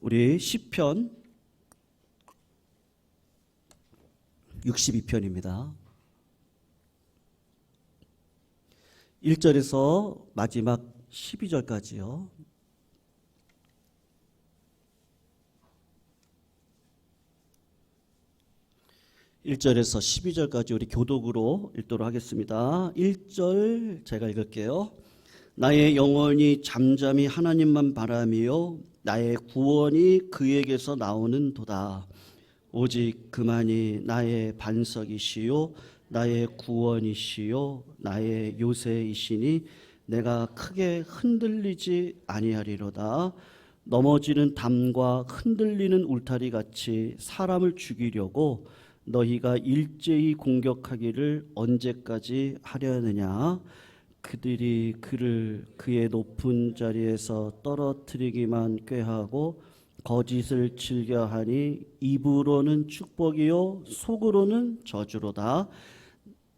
우리 시편 62편입니다. 1절에서 마지막 12절까지요. (1절에서) (12절까지) 우리 교독으로 읽도록 하겠습니다. 1절 제가 읽을게요. 나의 영혼이 잠잠히 하나님만 바라며 나의 구원이 그에게서 나오는 도다. 오직 그만이 나의 반석이시요 나의 구원이시요 나의 요새이시니 내가 크게 흔들리지 아니하리로다. 넘어지는 담과 흔들리는 울타리 같이 사람을 죽이려고 너희가 일제히 공격하기를 언제까지 하려느냐. 그들이 그를 그의 높은 자리에서 떨어뜨리기만 꾀하고 거짓을 즐겨하니 입으로는 축복이요 속으로는 저주로다.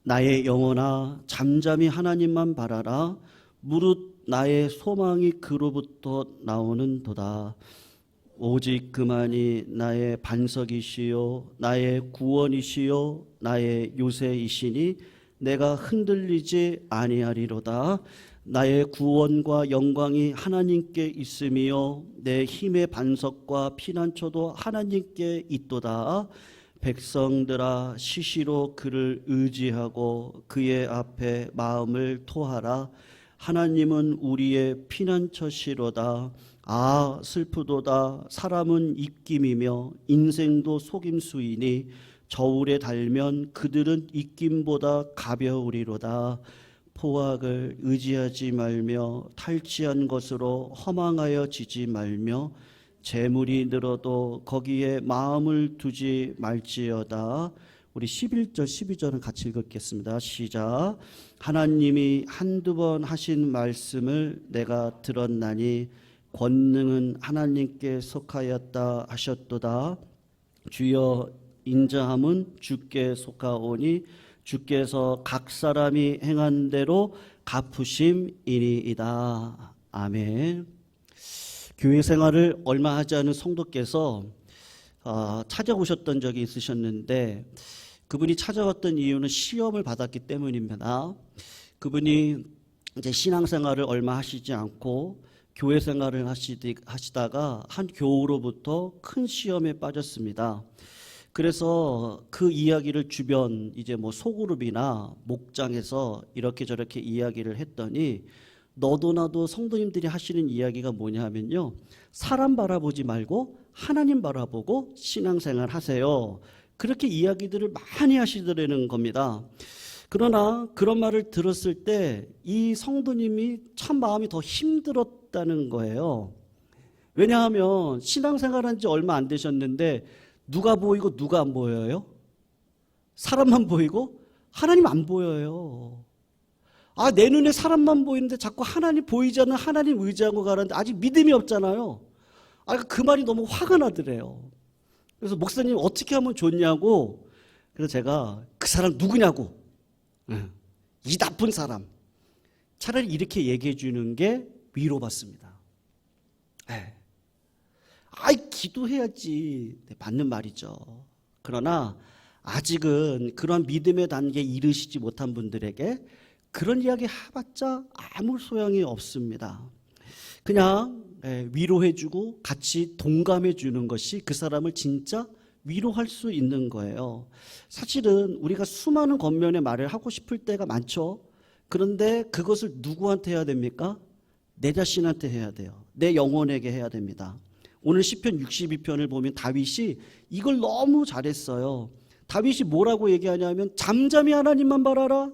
나의 영혼아 잠잠히 하나님만 바라라. 무릇 나의 소망이 그로부터 나오는 도다. 오직 그만이 나의 반석이시요 나의 구원이시요 나의 요새이시니 내가 흔들리지 아니하리로다. 나의 구원과 영광이 하나님께 있으며 내 힘의 반석과 피난처도 하나님께 있도다. 백성들아 시시로 그를 의지하고 그의 앞에 마음을 토하라. 하나님은 우리의 피난처시로다. 아 슬프도다. 사람은 입김이며 인생도 속임수이니 저울에 달면 그들은 입김보다 가벼우리로다. 포악을 의지하지 말며 탈취한 것으로 허망하여 지지 말며 재물이 늘어도 거기에 마음을 두지 말지어다. 우리 11절 12절은 같이 읽겠습니다. 시작. 하나님이 한두 번 하신 말씀을 내가 들었나니 권능은 하나님께 속하였다 하셨도다. 주여 인자함은 주께 속하오니 주께서 각 사람이 행한 대로 갚으심이니이다. 아멘. 교회 생활을 얼마 하지 않은 성도께서 찾아오셨던 적이 있으셨는데 그분이 찾아왔던 이유는 시험을 받았기 때문입니다. 그분이 이제 신앙생활을 얼마 하시지 않고 교회 생활을 하시다가 한 교우로부터 큰 시험에 빠졌습니다. 그래서 그 이야기를 주변 이제 뭐 소그룹이나 목장에서 이렇게 저렇게 이야기를 했더니 너도 나도 성도님들이 하시는 이야기가 뭐냐 하면요, 사람 바라보지 말고 하나님 바라보고 신앙생활 하세요. 그렇게 이야기들을 많이 하시더라는 겁니다. 그러나 그런 말을 들었을 때 이 성도님이 참 마음이 더 힘들었다는 거예요. 왜냐하면 신앙생활한 지 얼마 안 되셨는데 누가 보이고 누가 안 보여요? 사람만 보이고 하나님 안 보여요. 내 눈에 사람만 보이는데 자꾸 하나님 보이지 않는 하나님 의지하고 가는데 아직 믿음이 없잖아요. 그 말이 너무 화가 나더래요. 그래서 목사님 어떻게 하면 좋냐고. 그래서 제가 그 사람 누구냐고. 이 나쁜 사람. 차라리 이렇게 얘기해 주는 게 위로받습니다. 기도해야지. 맞는 말이죠. 그러나 아직은 그런 믿음의 단계에 이르시지 못한 분들에게 그런 이야기 해봤자 아무 소용이 없습니다. 그냥 위로해주고 같이 동감해주는 것이 그 사람을 진짜 위로할 수 있는 거예요. 사실은 우리가 수많은 겉면의 말을 하고 싶을 때가 많죠. 그런데 그것을 누구한테 해야 됩니까? 내 자신한테 해야 돼요. 내 영혼에게 해야 됩니다. 오늘 시편 62편을 보면 다윗이 이걸 너무 잘했어요. 다윗이 뭐라고 얘기하냐면 잠잠히 하나님만 바라라.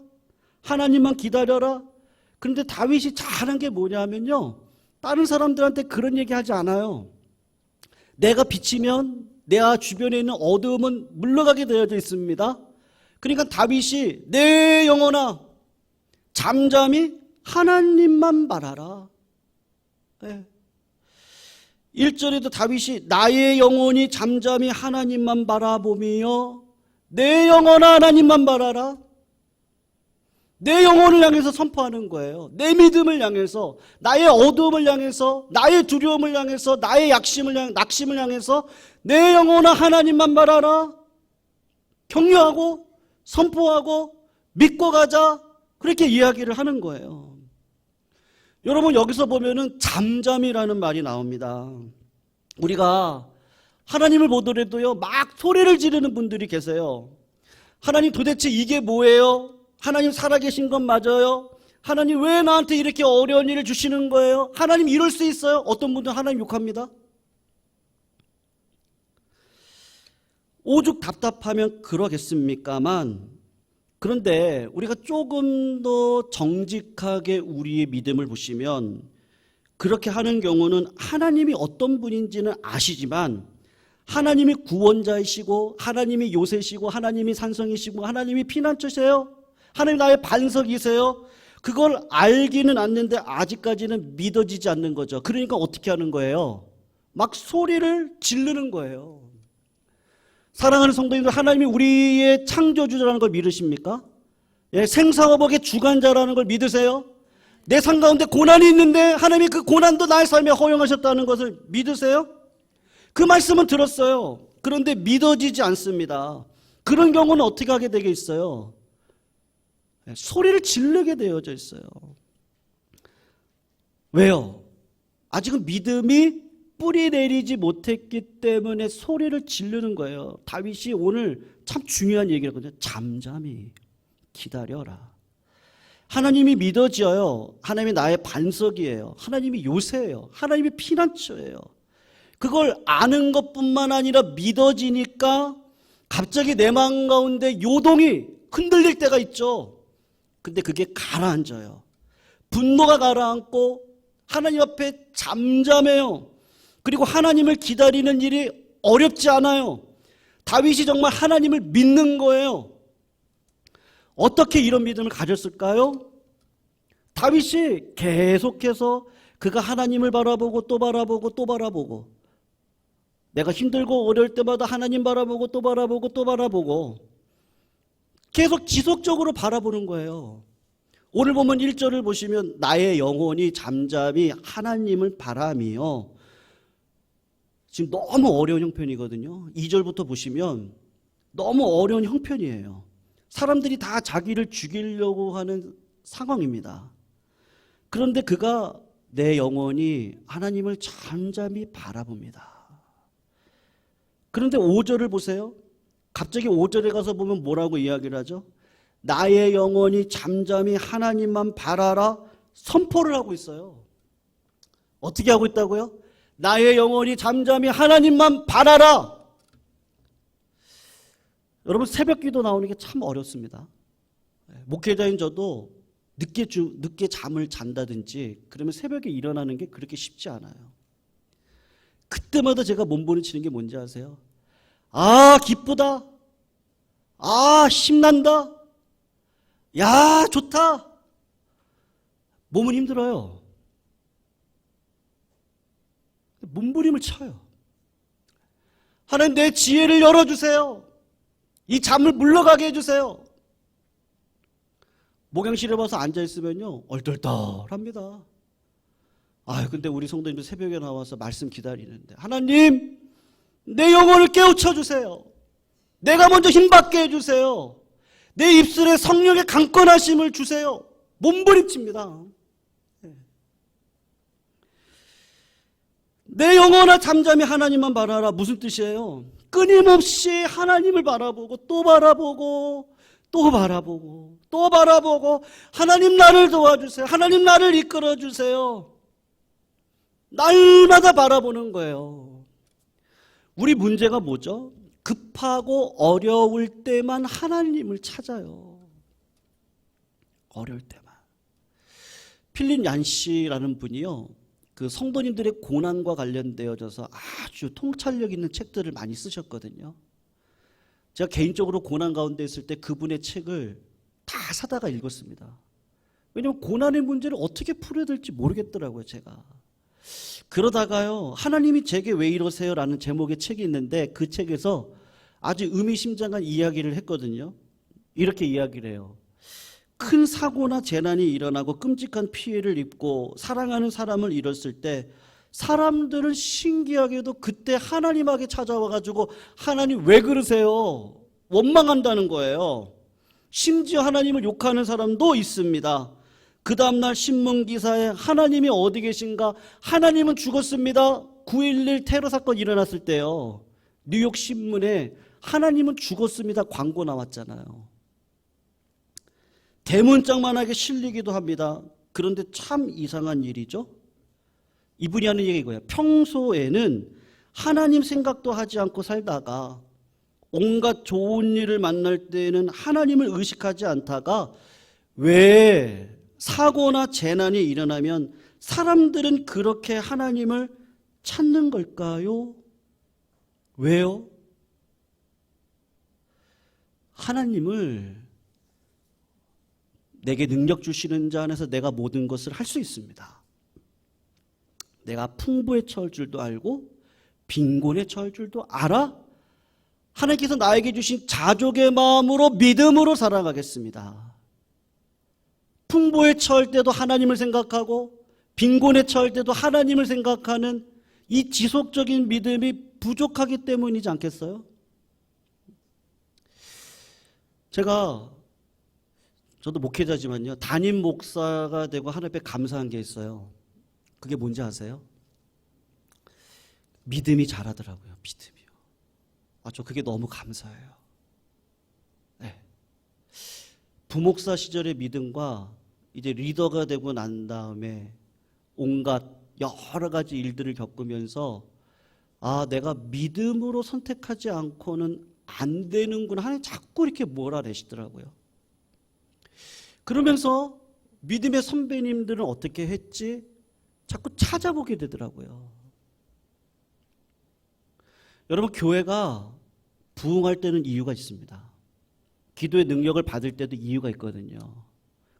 하나님만 기다려라. 그런데 다윗이 잘한 게 뭐냐면요, 다른 사람들한테 그런 얘기하지 않아요. 내가 비치면 내 주변에 있는 어두움은 물러가게 되어져 있습니다. 그러니까 다윗이 내 영혼아 잠잠히 하나님만 바라라. 1절에도 다윗이 나의 영혼이 잠잠히 하나님만 바라보며 내 영혼아 하나님만 바라라. 내 영혼을 향해서 선포하는 거예요. 내 믿음을 향해서, 나의 어두움을 향해서, 나의 두려움을 향해서, 나의 낙심을 향해서 내 영혼아 하나님만 바라라. 격려하고 선포하고 믿고 가자. 그렇게 이야기를 하는 거예요. 여러분, 여기서 보면은 잠잠이라는 말이 나옵니다. 우리가 하나님을 보더라도요, 막 소리를 지르는 분들이 계세요. 하나님 도대체 이게 뭐예요? 하나님 살아계신 건 맞아요? 하나님 왜 나한테 이렇게 어려운 일을 주시는 거예요? 하나님 이럴 수 있어요? 어떤 분들은 하나님 욕합니다. 오죽 답답하면 그러겠습니까만, 그런데 우리가 조금 더 정직하게 우리의 믿음을 보시면 그렇게 하는 경우는 하나님이 어떤 분인지는 아시지만 하나님이 구원자이시고 하나님이 요새시고 하나님이 산성이시고 하나님이 피난처세요. 하나님 나의 반석이세요. 그걸 알기는 않는데 아직까지는 믿어지지 않는 거죠. 그러니까 어떻게 하는 거예요? 막 소리를 지르는 거예요. 사랑하는 성도님들, 하나님이 우리의 창조주라는 걸 믿으십니까? 예, 생사화복의 주관자라는 걸 믿으세요? 내 삶 가운데 고난이 있는데 하나님이 그 고난도 나의 삶에 허용하셨다는 것을 믿으세요? 그 말씀은 들었어요. 그런데 믿어지지 않습니다. 그런 경우는 어떻게 하게 되게 있어요? 소리를 지르게 되어져 있어요. 왜요? 아직은 믿음이 뿌리 내리지 못했기 때문에 소리를 지르는 거예요. 다윗이 오늘 참 중요한 얘기를 하거든요. 잠잠히 기다려라. 하나님이 믿어져요. 하나님이 나의 반석이에요. 하나님이 요새예요. 하나님이 피난처예요. 그걸 아는 것뿐만 아니라 믿어지니까 갑자기 내 마음 가운데 요동이 흔들릴 때가 있죠. 근데 그게 가라앉아요. 분노가 가라앉고 하나님 앞에 잠잠해요. 그리고 하나님을 기다리는 일이 어렵지 않아요. 다윗이 정말 하나님을 믿는 거예요. 어떻게 이런 믿음을 가졌을까요? 다윗이 계속해서 그가 하나님을 바라보고 또 바라보고 또 바라보고, 내가 힘들고 어려울 때마다 하나님 바라보고 또 바라보고 또 바라보고 계속 지속적으로 바라보는 거예요. 오늘 보면 1절을 보시면 나의 영혼이 잠잠히 하나님을 바라며, 지금 너무 어려운 형편이거든요. 2절부터 보시면 너무 어려운 형편이에요. 사람들이 다 자기를 죽이려고 하는 상황입니다. 그런데 그가 내 영혼이 하나님을 잠잠히 바라봅니다. 그런데 5절을 보세요. 갑자기 5절에 가서 보면 뭐라고 이야기를 하죠? 나의 영혼이 잠잠히 하나님만 바라라 선포를 하고 있어요. 어떻게 하고 있다고요? 나의 영혼이 잠잠히 하나님만 바라라. 여러분, 새벽 기도 나오는 게 참 어렵습니다. 목회자인 저도 늦게 잠을 잔다든지 그러면 새벽에 일어나는 게 그렇게 쉽지 않아요. 그때마다 제가 몸부림치는 게 뭔지 아세요? 아, 기쁘다. 아, 힘난다. 야, 좋다. 몸은 힘들어요. 몸부림을 쳐요. 하나님, 내 지혜를 열어주세요. 이 잠을 물러가게 해주세요. 목양실에 와서 앉아있으면요 얼떨떨합니다. 근데 우리 성도님들 새벽에 나와서 말씀 기다리는데, 하나님 내 영혼을 깨우쳐주세요. 내가 먼저 힘받게 해주세요. 내 입술에 성령의 강건하심을 주세요. 몸부림칩니다. 내 영혼아 잠잠히 하나님만 바라라. 무슨 뜻이에요? 끊임없이 하나님을 바라보고 또 바라보고 또 바라보고 또 바라보고, 하나님 나를 도와주세요. 하나님 나를 이끌어주세요. 날마다 바라보는 거예요. 우리 문제가 뭐죠? 급하고 어려울 때만 하나님을 찾아요. 어려울 때만. 필립 얀시라는 분이요, 그 성도님들의 고난과 관련되어져서 아주 통찰력 있는 책들을 많이 쓰셨거든요. 제가 개인적으로 고난 가운데 있을 때 그분의 책을 다 사다가 읽었습니다. 왜냐하면 고난의 문제를 어떻게 풀어야 될지 모르겠더라고요, 제가. 그러다가요, 하나님이 제게 왜 이러세요? 라는 제목의 책이 있는데 그 책에서 아주 의미심장한 이야기를 했거든요. 이렇게 이야기를 해요. 큰 사고나 재난이 일어나고 끔찍한 피해를 입고 사랑하는 사람을 잃었을 때 사람들은 신기하게도 그때 하나님에게 찾아와가지고 하나님 왜 그러세요? 원망한다는 거예요. 심지어 하나님을 욕하는 사람도 있습니다. 그 다음날 신문기사에 하나님이 어디 계신가? 하나님은 죽었습니다. 9.11 테러 사건 일어났을 때요. 뉴욕 신문에 하나님은 죽었습니다. 광고 나왔잖아요. 대문짝만하게 실리기도 합니다. 그런데 참 이상한 일이죠. 이분이 하는 얘기가 이거예요. 평소에는 하나님 생각도 하지 않고 살다가 온갖 좋은 일을 만날 때에는 하나님을 의식하지 않다가 왜 사고나 재난이 일어나면 사람들은 그렇게 하나님을 찾는 걸까요? 왜요? 하나님을 내게 능력 주시는 자 안에서 내가 모든 것을 할 수 있습니다. 내가 풍부에 처할 줄도 알고 빈곤에 처할 줄도 알아. 하나님께서 나에게 주신 자족의 마음으로 믿음으로 살아가겠습니다. 풍부에 처할 때도 하나님을 생각하고 빈곤에 처할 때도 하나님을 생각하는 이 지속적인 믿음이 부족하기 때문이지 않겠어요? 저도 목회자지만요, 담임 목사가 되고 하나님 앞에 감사한 게 있어요. 그게 뭔지 아세요? 믿음이 자라더라고요. 믿음이요. 저 그게 너무 감사해요. 네. 부목사 시절의 믿음과 이제 리더가 되고 난 다음에 온갖 여러 가지 일들을 겪으면서 내가 믿음으로 선택하지 않고는 안 되는구나 하나님 자꾸 이렇게 몰아내시더라고요. 그러면서 믿음의 선배님들은 어떻게 했지? 자꾸 찾아보게 되더라고요. 여러분, 교회가 부흥할 때는 이유가 있습니다. 기도의 능력을 받을 때도 이유가 있거든요.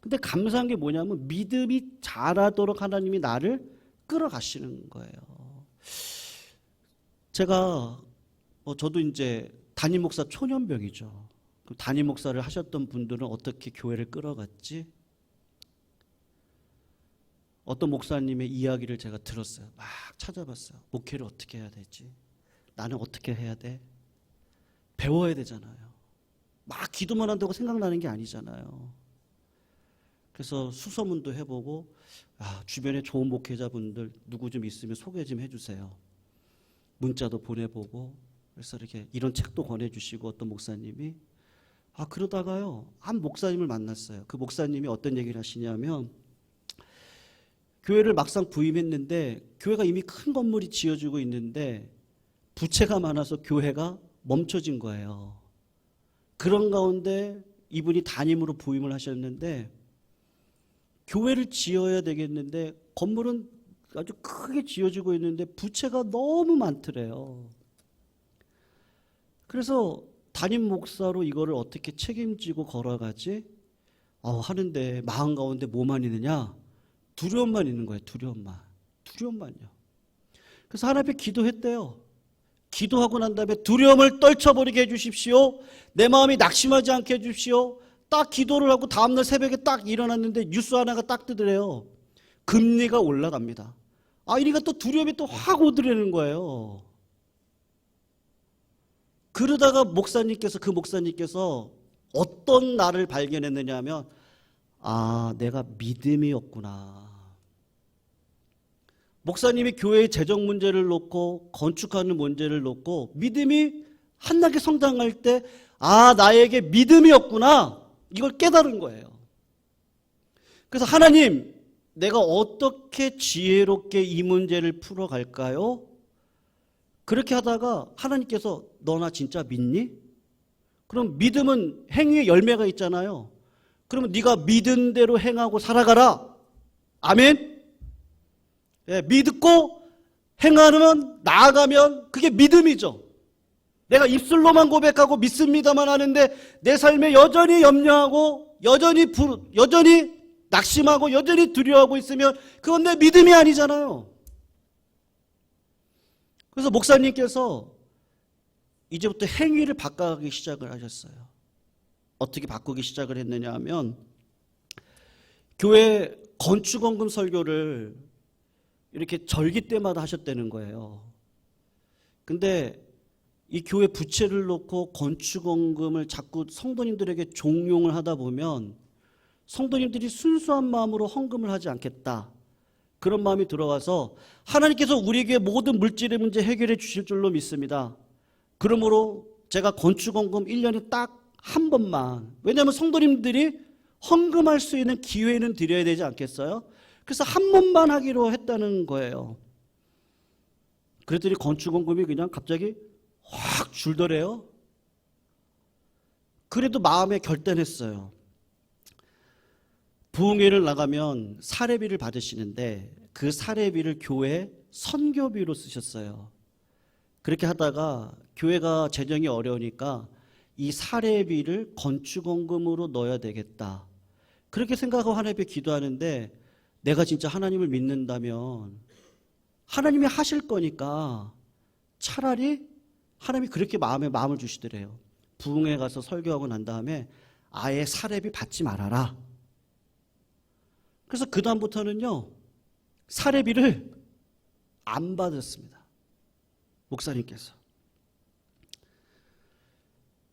근데 감사한 게 뭐냐면 믿음이 자라도록 하나님이 나를 끌어가시는 거예요. 저도 이제 담임 목사 초년병이죠. 담임 목사를 하셨던 분들은 어떻게 교회를 끌어갔지? 어떤 목사님의 이야기를 제가 들었어요. 막 찾아봤어요. 목회를 어떻게 해야 되지? 나는 어떻게 해야 돼? 배워야 되잖아요. 막 기도만 한다고 생각나는 게 아니잖아요. 그래서 수소문도 해보고 주변에 좋은 목회자분들 누구 좀 있으면 소개 좀 해주세요. 문자도 보내보고 그래서 이렇게 이런 책도 권해주시고 어떤 목사님이 그러다가요 한 목사님을 만났어요. 그 목사님이 어떤 얘기를 하시냐면 교회를 막상 부임했는데 교회가 이미 큰 건물이 지어지고 있는데 부채가 많아서 교회가 멈춰진 거예요. 그런 가운데 이분이 담임으로 부임을 하셨는데 교회를 지어야 되겠는데 건물은 아주 크게 지어지고 있는데 부채가 너무 많더래요. 그래서 담임 목사로 이거를 어떻게 책임지고 걸어가지? 하는데 마음 가운데 뭐만 있느냐? 두려움만 있는 거예요. 두려움만요. 그래서 하나님 앞에 기도했대요. 기도하고 난 다음에 두려움을 떨쳐버리게 해주십시오. 내 마음이 낙심하지 않게 해주십시오. 딱 기도를 하고 다음날 새벽에 딱 일어났는데 뉴스 하나가 딱 뜨더래요. 금리가 올라갑니다. 이러니까 또 두려움이 또 확 오더라는 거예요. 그러다가 그 목사님께서 어떤 나를 발견했느냐 하면 내가 믿음이었구나. 목사님이 교회의 재정 문제를 놓고 건축하는 문제를 놓고 믿음이 한나게 성장할 때 나에게 믿음이었구나. 이걸 깨달은 거예요. 그래서 하나님, 내가 어떻게 지혜롭게 이 문제를 풀어갈까요? 그렇게 하다가 하나님께서 너 나 진짜 믿니? 그럼 믿음은 행위의 열매가 있잖아요. 그러면 네가 믿은 대로 행하고 살아가라. 아멘? 믿고 행하면 나아가면 그게 믿음이죠. 내가 입술로만 고백하고 믿습니다만 하는데 내 삶에 여전히 염려하고 여전히 낙심하고 여전히 두려워하고 있으면 그건 내 믿음이 아니잖아요. 그래서 목사님께서 이제부터 행위를 바꿔가기 시작을 하셨어요. 어떻게 바꾸기 시작을 했느냐 하면 교회 건축원금 설교를 이렇게 절기 때마다 하셨다는 거예요. 근데 이 교회 부채를 놓고 건축원금을 자꾸 성도님들에게 종용을 하다 보면 성도님들이 순수한 마음으로 헌금을 하지 않겠다, 그런 마음이 들어와서 하나님께서 우리에게 모든 물질의 문제 해결해 주실 줄로 믿습니다. 그러므로 제가 건축원금 1년에 딱 한 번만, 왜냐하면 성도님들이 헌금할 수 있는 기회는 드려야 되지 않겠어요? 그래서 한 번만 하기로 했다는 거예요. 그랬더니 건축원금이 그냥 갑자기 확 줄더래요. 그래도 마음에 결단했어요. 부흥회를 나가면 사례비를 받으시는데 그 사례비를 교회 선교비로 쓰셨어요. 그렇게 하다가 교회가 재정이 어려우니까 이 사례비를 건축원금으로 넣어야 되겠다, 그렇게 생각하고 하나님께 기도하는데, 내가 진짜 하나님을 믿는다면 하나님이 하실 거니까 차라리 하나님이 그렇게 마음을 주시더래요. 부흥회 가서 설교하고 난 다음에 아예 사례비 받지 말아라. 그래서 그 다음부터는요, 사례비를 안 받았습니다. 목사님께서.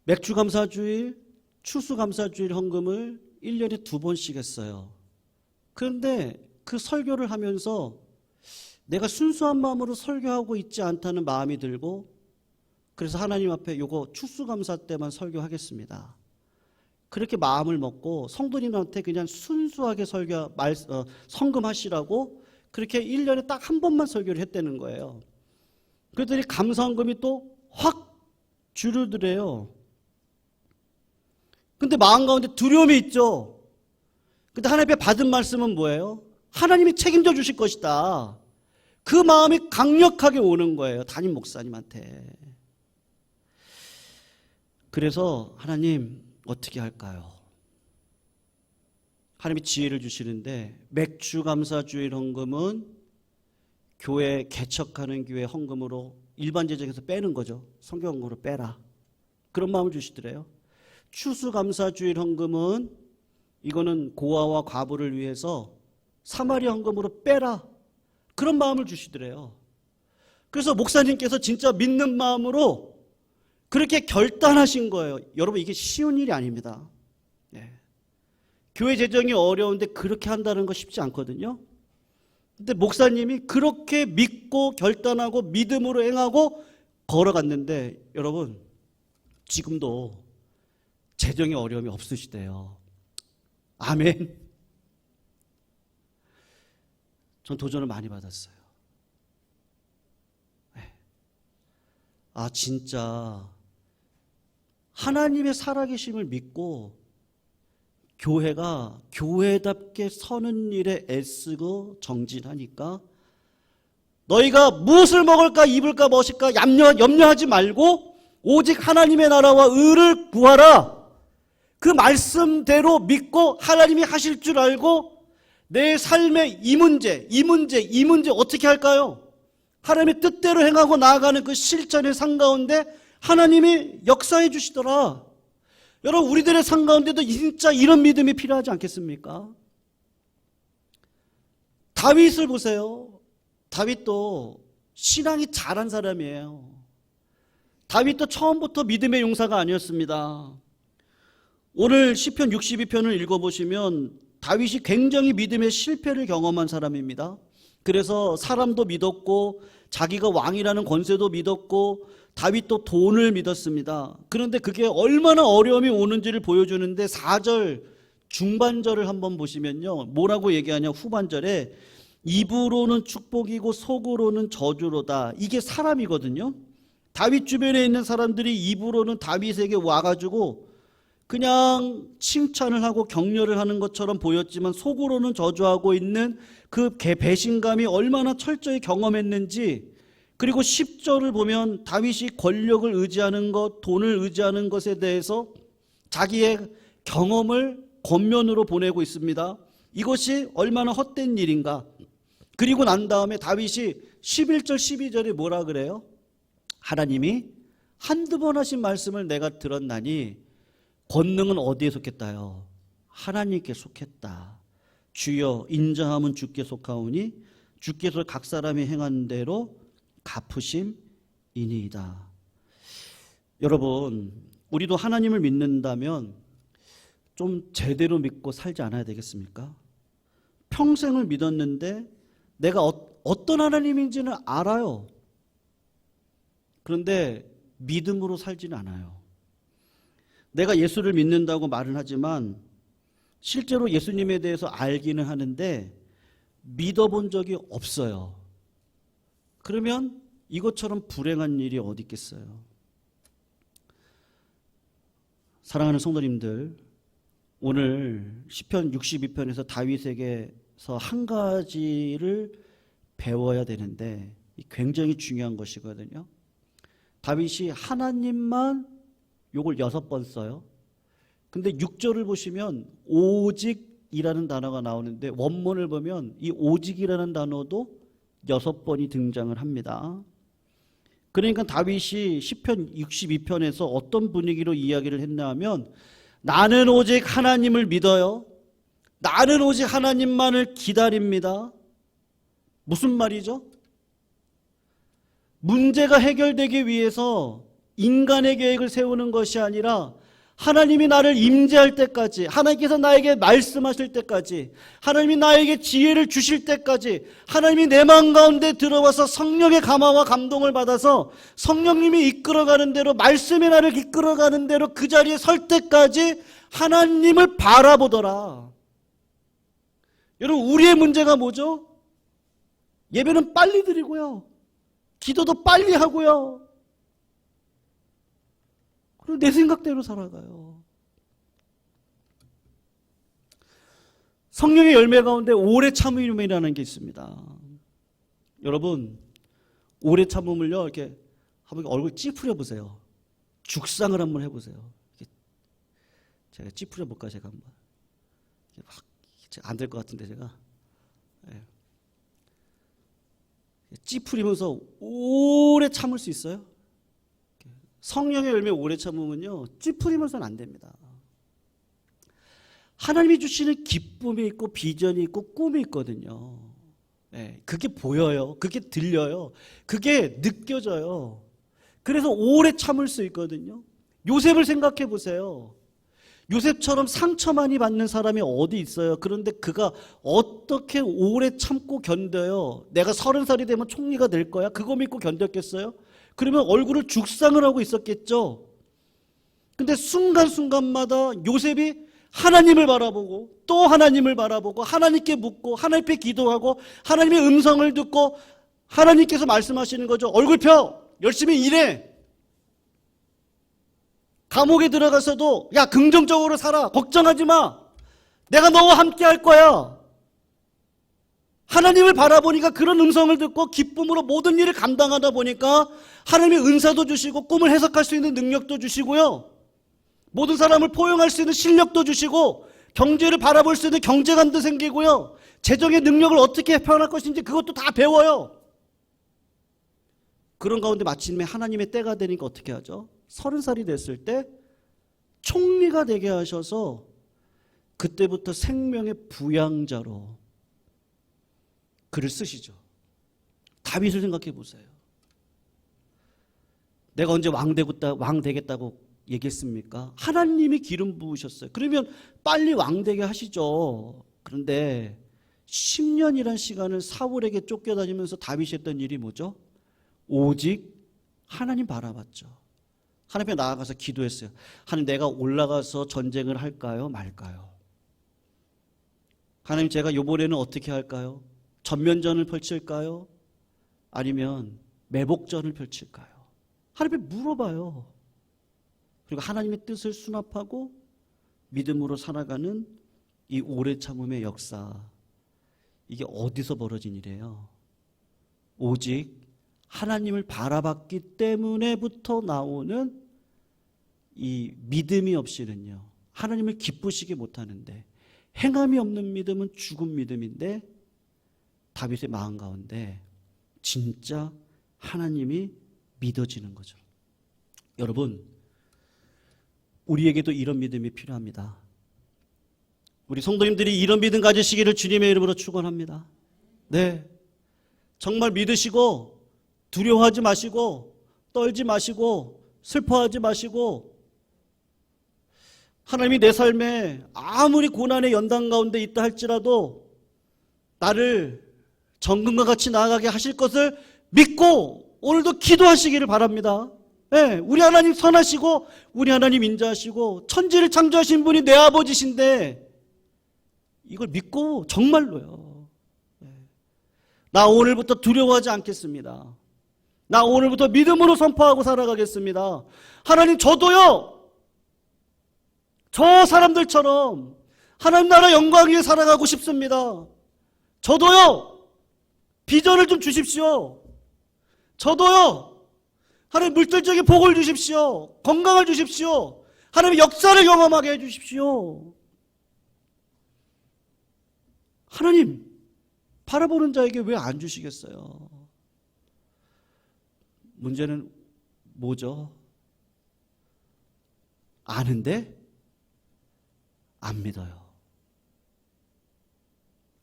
맥주감사주일, 추수감사주일 헌금을 1년에 2번씩 했어요. 그런데 그 설교를 하면서 내가 순수한 마음으로 설교하고 있지 않다는 마음이 들고, 그래서 하나님 앞에 요거 추수감사 때만 설교하겠습니다, 그렇게 마음을 먹고 성도님한테 그냥 순수하게 성금하시라고 그렇게 1년에 딱 한 번만 설교를 했다는 거예요. 그랬더니 감사헌금이 또 확 줄어들어요. 근데 마음 가운데 두려움이 있죠. 근데 하나님 앞에 받은 말씀은 뭐예요? 하나님이 책임져 주실 것이다. 그 마음이 강력하게 오는 거예요, 담임 목사님한테. 그래서 하나님 어떻게 할까요? 하나님이 지혜를 주시는데, 맥주감사주일 헌금은 교회 개척하는 교회 헌금으로 일반 재정에서 빼는 거죠. 성경헌금으로 빼라, 그런 마음을 주시더래요. 추수감사주일 헌금은 이거는 고아와 과부를 위해서 사마리 헌금으로 빼라, 그런 마음을 주시더래요. 그래서 목사님께서 진짜 믿는 마음으로 그렇게 결단하신 거예요. 여러분, 이게 쉬운 일이 아닙니다. 네. 교회 재정이 어려운데 그렇게 한다는 거 쉽지 않거든요. 근데 목사님이 그렇게 믿고 결단하고 믿음으로 행하고 걸어갔는데, 여러분 지금도 재정의 어려움이 없으시대요. 아멘. 전 도전을 많이 받았어요. 아, 진짜 하나님의 살아계심을 믿고 교회가 교회답게 서는 일에 애쓰고 정진하니까, 너희가 무엇을 먹을까 입을까 무엇일까 염려하지 말고 오직 하나님의 나라와 의를 구하라, 그 말씀대로 믿고 하나님이 하실 줄 알고 내 삶의 이 문제 어떻게 할까요? 하나님의 뜻대로 행하고 나아가는 그 실천의 삶 가운데 하나님이 역사해 주시더라. 여러분, 우리들의 삶 가운데도 진짜 이런 믿음이 필요하지 않겠습니까? 다윗을 보세요. 다윗도 신앙이 잘한 사람이에요. 다윗도 처음부터 믿음의 용사가 아니었습니다. 오늘 시편 62편을 읽어보시면 다윗이 굉장히 믿음의 실패를 경험한 사람입니다. 그래서 사람도 믿었고 자기가 왕이라는 권세도 믿었고 다윗도 돈을 믿었습니다. 그런데 그게 얼마나 어려움이 오는지를 보여주는데 4절 중반절을 한번 보시면요, 뭐라고 얘기하냐, 후반절에 입으로는 축복이고 속으로는 저주로다. 이게 사람이거든요. 다윗 주변에 있는 사람들이 입으로는 다윗에게 와가지고 그냥 칭찬을 하고 격려를 하는 것처럼 보였지만 속으로는 저주하고 있는 그 배신감이 얼마나 철저히 경험했는지. 그리고 10절을 보면 다윗이 권력을 의지하는 것, 돈을 의지하는 것에 대해서 자기의 경험을 겉면으로 보내고 있습니다. 이것이 얼마나 헛된 일인가. 그리고 난 다음에 다윗이 11절 12절에 뭐라 그래요? 하나님이 한두 번 하신 말씀을 내가 들었나니 권능은 어디에 속했다요? 하나님께 속했다. 주여 인자함은 주께 속하오니 주께서 각 사람이 행한 대로 갚으심이니이다. 여러분, 우리도 하나님을 믿는다면 좀 제대로 믿고 살지 않아야 되겠습니까? 평생을 믿었는데 내가 어떤 하나님인지는 알아요. 그런데 믿음으로 살지는 않아요. 내가 예수를 믿는다고 말은 하지만 실제로 예수님에 대해서 알기는 하는데 믿어본 적이 없어요. 그러면 이것처럼 불행한 일이 어디 있겠어요? 사랑하는 성도님들, 오늘 시편 62편에서 다윗에게서 한 가지를 배워야 되는데 굉장히 중요한 것이거든요. 다윗이 하나님만 요걸 6번 써요. 근데 6절을 보시면 오직이라는 단어가 나오는데 원문을 보면 이 오직이라는 단어도 6번이 등장을 합니다. 그러니까 다윗이 시편 62편에서 어떤 분위기로 이야기를 했냐 하면 나는 오직 하나님을 믿어요. 나는 오직 하나님만을 기다립니다. 무슨 말이죠? 문제가 해결되기 위해서 인간의 계획을 세우는 것이 아니라 하나님이 나를 임재할 때까지, 하나님께서 나에게 말씀하실 때까지, 하나님이 나에게 지혜를 주실 때까지, 하나님이 내 마음 가운데 들어와서 성령의 감화와 감동을 받아서 성령님이 이끌어가는 대로, 말씀이 나를 이끌어가는 대로 그 자리에 설 때까지 하나님을 바라보더라. 여러분, 우리의 문제가 뭐죠? 예배는 빨리 드리고요, 기도도 빨리 하고요, 그리고 내 생각대로 살아가요. 성령의 열매 가운데 오래 참음이라는 게 있습니다. 여러분, 오래 참음을요, 이렇게 한번 얼굴 찌푸려 보세요. 죽상을 한번 해보세요. 제가 찌푸려 볼까, 제가 한번. 안 될 것 같은데, 제가. 찌푸리면서 오래 참을 수 있어요? 성령의 열매 오래 참으면요, 찌푸리면서는 안 됩니다. 하나님이 주시는 기쁨이 있고 비전이 있고 꿈이 있거든요. 그게 보여요. 그게 들려요. 그게 느껴져요. 그래서 오래 참을 수 있거든요. 요셉을 생각해 보세요. 요셉처럼 상처 많이 받는 사람이 어디 있어요? 그런데 그가 어떻게 오래 참고 견뎌요? 내가 30살이 되면 총리가 될 거야? 그거 믿고 견뎠겠어요? 그러면 얼굴을 죽상을 하고 있었겠죠. 근데 순간순간마다 요셉이 하나님을 바라보고 또 하나님을 바라보고 하나님께 묻고 하나님께 기도하고 하나님의 음성을 듣고 하나님께서 말씀하시는 거죠. 얼굴 펴! 열심히 일해! 감옥에 들어가서도 야, 긍정적으로 살아! 걱정하지 마! 내가 너와 함께 할 거야! 하나님을 바라보니까 그런 음성을 듣고 기쁨으로 모든 일을 감당하다 보니까 하나님의 은사도 주시고 꿈을 해석할 수 있는 능력도 주시고요, 모든 사람을 포용할 수 있는 실력도 주시고 경제를 바라볼 수 있는 경제관도 생기고요, 재정의 능력을 어떻게 표현할 것인지 그것도 다 배워요. 그런 가운데 마침내 하나님의 때가 되니까 어떻게 하죠? 30살이 됐을 때 총리가 되게 하셔서 그때부터 생명의 부양자로 글을 쓰시죠. 다윗을 생각해 보세요. 내가 언제 왕 되겠다고 얘기했습니까? 하나님이 기름 부으셨어요. 그러면 빨리 왕 되게 하시죠. 그런데 10년이란 시간을 사울에게 쫓겨다니면서 다윗이 했던 일이 뭐죠? 오직 하나님 바라봤죠. 하나님 앞에 나아가서 기도했어요. 하나님, 내가 올라가서 전쟁을 할까요? 말까요? 하나님, 제가 이번에는 어떻게 할까요? 전면전을 펼칠까요? 아니면 매복전을 펼칠까요? 하나님께 물어봐요. 그리고 하나님의 뜻을 수납하고 믿음으로 살아가는 이 오래 참음의 역사, 이게 어디서 벌어진 일이에요? 오직 하나님을 바라봤기 때문에부터 나오는 이 믿음이 없이는요, 하나님을 기쁘시게 못하는데, 행함이 없는 믿음은 죽은 믿음인데 다윗의 마음 가운데 진짜 하나님이 믿어지는 거죠. 여러분, 우리에게도 이런 믿음이 필요합니다. 우리 성도님들이 이런 믿음 가지시기를 주님의 이름으로 축원합니다. 네, 정말 믿으시고 두려워하지 마시고 떨지 마시고 슬퍼하지 마시고, 하나님이 내 삶에 아무리 고난의 연단 가운데 있다 할지라도 나를 정금과 같이 나아가게 하실 것을 믿고 오늘도 기도하시기를 바랍니다. 네, 우리 하나님 선하시고 우리 하나님 인자하시고 천지를 창조하신 분이 내 아버지신데 이걸 믿고 정말로요, 나 오늘부터 두려워하지 않겠습니다. 나 오늘부터 믿음으로 선포하고 살아가겠습니다. 하나님, 저도요, 저 사람들처럼 하나님 나라 영광 위에 살아가고 싶습니다. 저도요, 비전을 좀 주십시오. 저도요, 하나님 물질적인 복을 주십시오. 건강을 주십시오. 하나님 역사를 경험하게 해주십시오. 하나님, 바라보는 자에게 왜 안 주시겠어요? 문제는 뭐죠? 아는데 안 믿어요.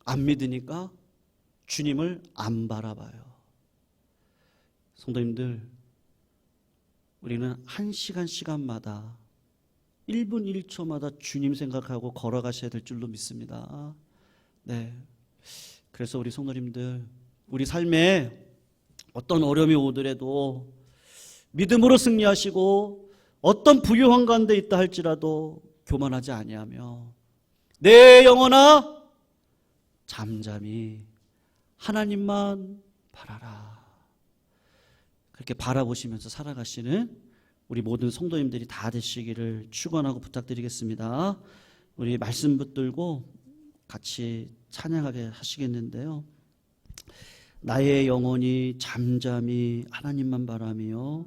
안 믿으니까 주님을 안 바라봐요. 성도님들, 우리는 한 시간 시간마다 1분 1초마다 주님 생각하고 걸어가셔야 될 줄로 믿습니다. 네, 그래서 우리 성도님들, 우리 삶에 어떤 어려움이 오더라도 믿음으로 승리하시고 어떤 부유한 가운데 있다 할지라도 교만하지 아니하며 내 영혼아 잠잠히 하나님만 바라라. 그렇게 바라보시면서 살아가시는 우리 모든 성도님들이 다 되시기를 축원하고 부탁드리겠습니다. 우리 말씀 붙들고 같이 찬양하게 하시겠는데요. 나의 영혼이 잠잠히 하나님만 바라며